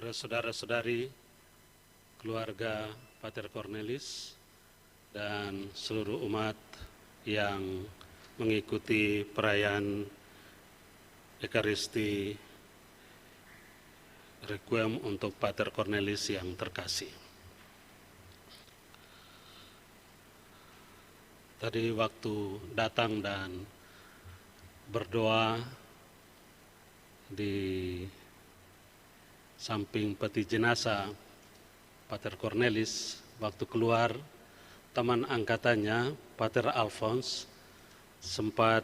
para saudara-saudari, keluarga Pater Cornelis, dan seluruh umat yang mengikuti perayaan Ekaristi Requiem untuk Pater Cornelis yang terkasih. Tadi waktu datang dan berdoa di samping peti jenazah Pater Cornelis, waktu keluar teman angkatannya Pater Alphonse sempat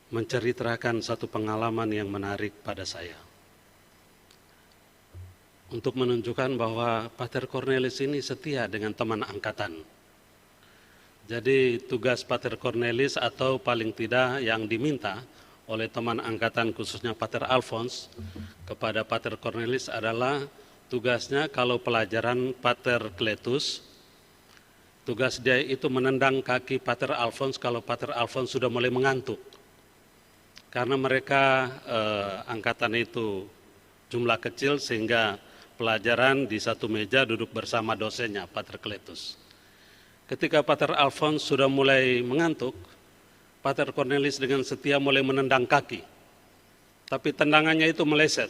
menceritakan satu pengalaman yang menarik pada saya untuk menunjukkan bahwa Pater Cornelis ini setia dengan teman angkatan. Jadi tugas Pater Cornelis atau paling tidak yang diminta oleh teman angkatan khususnya Pater Alphonse kepada Pater Cornelis adalah tugasnya kalau pelajaran Pater Cletus, tugas dia itu menendang kaki Pater Alphonse kalau Pater Alphonse sudah mulai mengantuk. Karena mereka angkatan itu jumlah kecil sehingga pelajaran di satu meja duduk bersama dosennya Pater Cletus. Ketika Pater Alphonse sudah mulai mengantuk, Pater Cornelis dengan setia mulai menendang kaki. Tapi tendangannya itu meleset.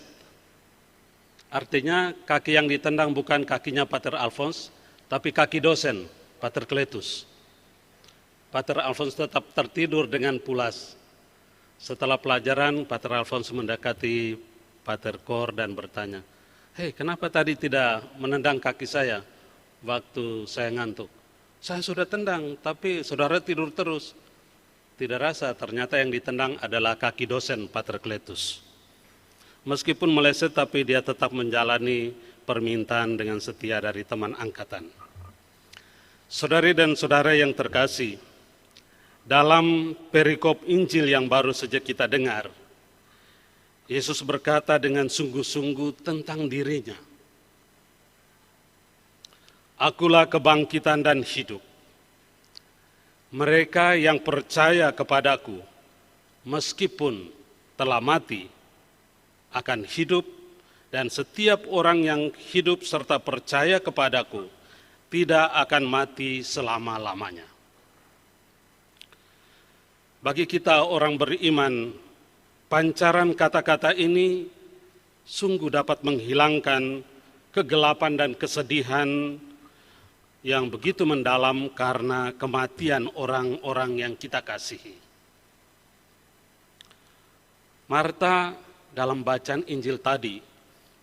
Artinya kaki yang ditendang bukan kakinya Pater Alphonse, tapi kaki dosen, Pater Cletus. Pater Alphonse tetap tertidur dengan pulas. Setelah pelajaran, Pater Alphonse mendekati Pater Cor dan bertanya, "Hei, kenapa tadi tidak menendang kaki saya waktu saya ngantuk? Saya sudah tendang, tapi saudara tidur terus." Tidak rasa, ternyata yang ditendang adalah kaki dosen Pater Cletus. Meskipun meleset, tapi dia tetap menjalani permintaan dengan setia dari teman angkatan. Saudari dan saudara yang terkasih, dalam perikop Injil yang baru saja kita dengar, Yesus berkata dengan sungguh-sungguh tentang dirinya. "Akulah kebangkitan dan hidup. Mereka yang percaya kepadaku, meskipun telah mati, akan hidup, dan setiap orang yang hidup serta percaya kepadaku tidak akan mati selama-lamanya." Bagi kita orang beriman, pancaran kata-kata ini sungguh dapat menghilangkan kegelapan dan kesedihan yang begitu mendalam karena kematian orang-orang yang kita kasihi. Marta dalam bacaan Injil tadi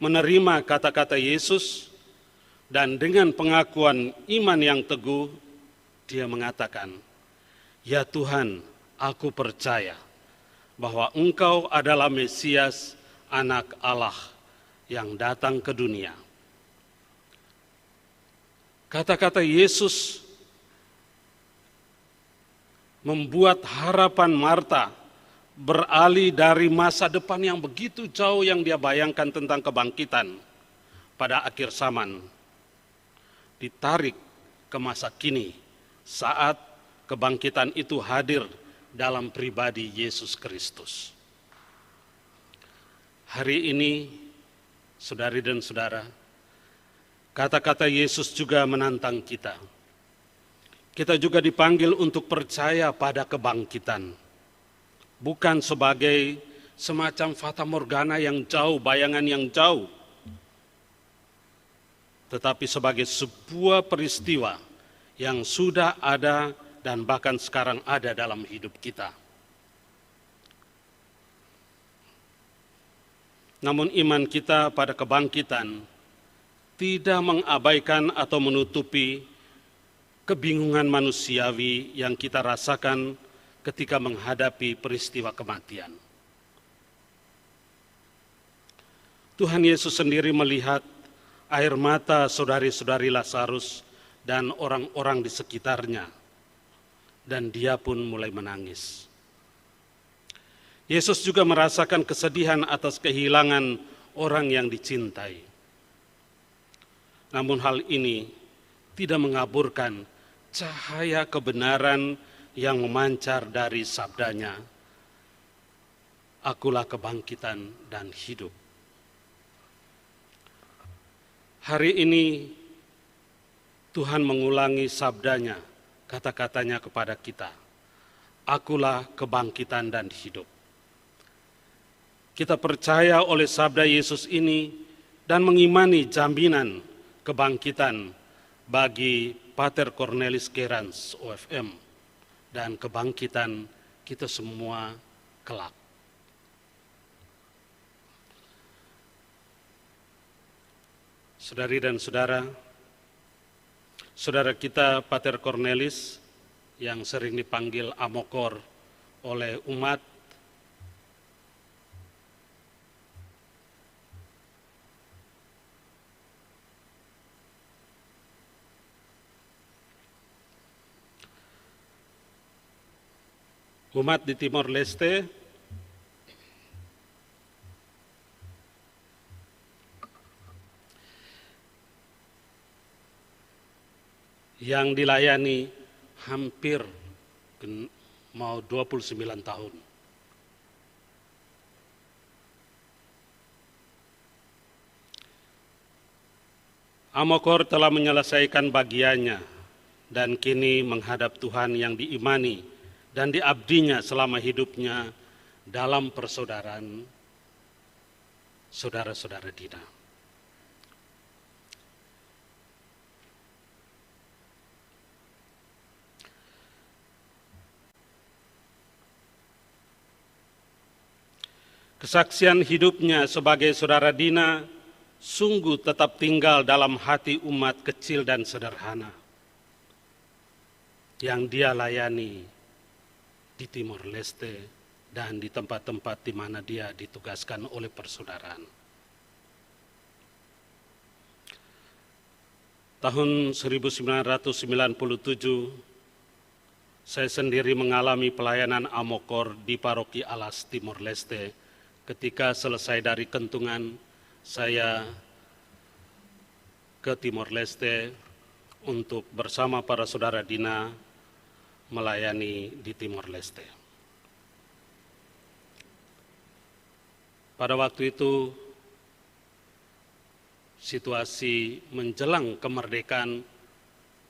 menerima kata-kata Yesus dan dengan pengakuan iman yang teguh dia mengatakan, "Ya Tuhan, aku percaya bahwa Engkau adalah Mesias, Anak Allah yang datang ke dunia." Kata-kata Yesus membuat harapan Marta beralih dari masa depan yang begitu jauh yang dia bayangkan tentang kebangkitan pada akhir zaman, ditarik ke masa kini saat kebangkitan itu hadir dalam pribadi Yesus Kristus. Hari ini, saudari dan saudara, kata-kata Yesus juga menantang kita. Kita juga dipanggil untuk percaya pada kebangkitan. Bukan sebagai semacam fata morgana yang jauh, bayangan yang jauh. Tetapi sebagai sebuah peristiwa yang sudah ada dan bahkan sekarang ada dalam hidup kita. Namun iman kita pada kebangkitan tidak mengabaikan atau menutupi kebingungan manusiawi yang kita rasakan ketika menghadapi peristiwa kematian. Tuhan Yesus sendiri melihat air mata saudari-saudari Lazarus dan orang-orang di sekitarnya, dan dia pun mulai menangis. Yesus juga merasakan kesedihan atas kehilangan orang yang dicintai. Namun hal ini tidak mengaburkan cahaya kebenaran yang memancar dari sabdanya, "Akulah kebangkitan dan hidup. Hari ini Tuhan mengulangi sabdanya, kata-katanya kepada kita. Akulah kebangkitan dan hidup. Kita percaya oleh sabda Yesus ini dan mengimani jaminan kebangkitan bagi Pater Cornelis Gerans, OFM, dan kebangkitan kita semua kelak. Saudari dan saudara, saudara kita Pater Cornelis yang sering dipanggil Amokor oleh umat, di Timor Leste yang dilayani hampir mau 29 tahun. Amokor telah menyelesaikan bagiannya dan kini menghadap Tuhan yang diimani dan diabdinya selama hidupnya dalam persaudaraan saudara-saudara Dina. Kesaksian hidupnya sebagai saudara Dina sungguh tetap tinggal dalam hati umat kecil dan sederhana yang dia layani di Timor Leste dan di tempat-tempat di mana dia ditugaskan oleh persaudaraan. Tahun 1997, saya sendiri mengalami pelayanan Amokor di Paroki Alas, Timor Leste. Ketika selesai dari Kentungan, saya ke Timor Leste untuk bersama para saudara Dina melayani di Timor Leste. Pada waktu itu, situasi menjelang kemerdekaan,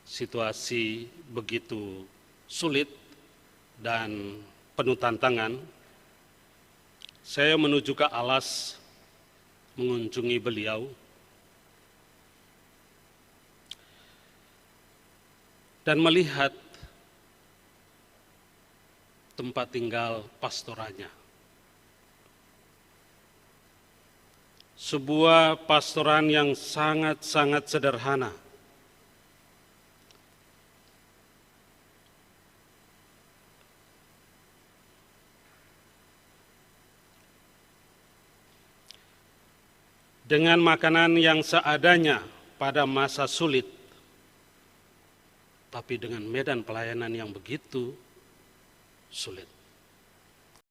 situasi begitu sulit dan penuh tantangan. Saya menuju ke Alas, mengunjungi beliau, dan melihat tempat tinggal pastorannya. Sebuah pastoran yang sangat-sangat sederhana. Dengan makanan yang seadanya pada masa sulit, tapi dengan medan pelayanan yang begitu sulit.